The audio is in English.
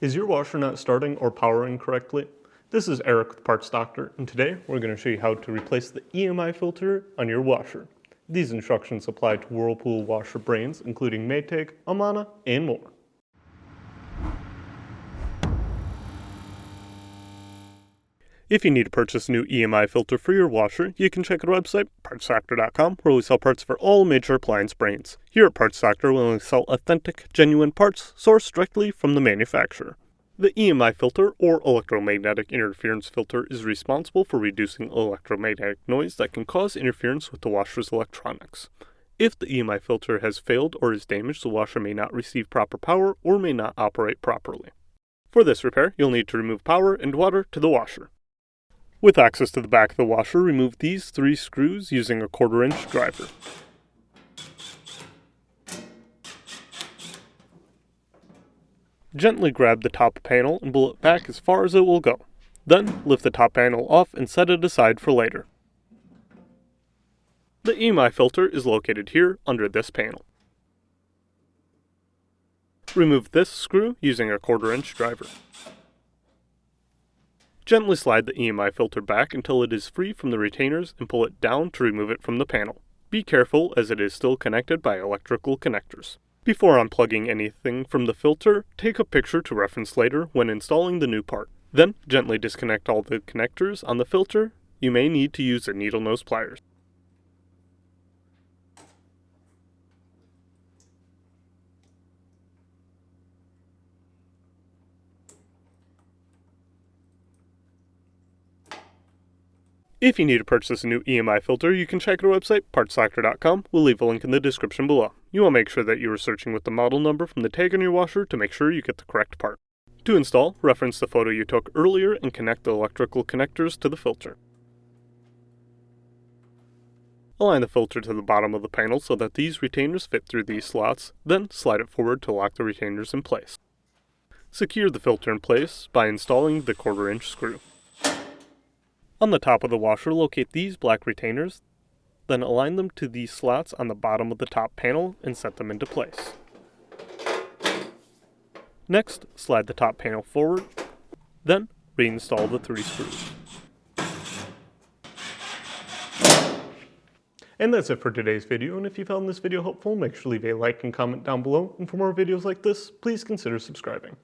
Is your washer not starting or powering correctly? This is Eric with Parts Doctor, and today we're going to show you how to replace the EMI filter on your washer. These instructions apply to Whirlpool washer brands including Maytag, Amana, and more. If you need to purchase a new EMI filter for your washer, you can check out our website, partsdoctor.com, where we sell parts for all major appliance brands. Here at Parts Doctor, we only sell authentic, genuine parts sourced directly from the manufacturer. The EMI filter, or electromagnetic interference filter, is responsible for reducing electromagnetic noise that can cause interference with the washer's electronics. If the EMI filter has failed or is damaged, the washer may not receive proper power or may not operate properly. For this repair, you'll need to remove power and water to the washer. With access to the back of the washer, remove these 3 screws using a 1/4-inch driver. Gently grab the top panel and pull it back as far as it will go. Then, lift the top panel off and set it aside for later. The EMI filter is located here under this panel. Remove this screw using a 1/4-inch driver. Gently slide the EMI filter back until it is free from the retainers and pull it down to remove it from the panel. Be careful as it is still connected by electrical connectors. Before unplugging anything from the filter, take a picture to reference later when installing the new part. Then, gently disconnect all the connectors on the filter. You may need to use a needle nose pliers. If you need to purchase a new EMI filter, you can check our website, partsdoctor.com. We'll leave a link in the description below. You want to make sure that you are searching with the model number from the tag on your washer to make sure you get the correct part. To install, reference the photo you took earlier and connect the electrical connectors to the filter. Align the filter to the bottom of the panel so that these retainers fit through these slots, then slide it forward to lock the retainers in place. Secure the filter in place by installing the 1/4-inch screw. On the top of the washer, locate these black retainers, then align them to these slots on the bottom of the top panel and set them into place. Next, slide the top panel forward, then reinstall the 3 screws. And that's it for today's video, and if you found this video helpful, make sure to leave a like and comment down below, and for more videos like this, please consider subscribing.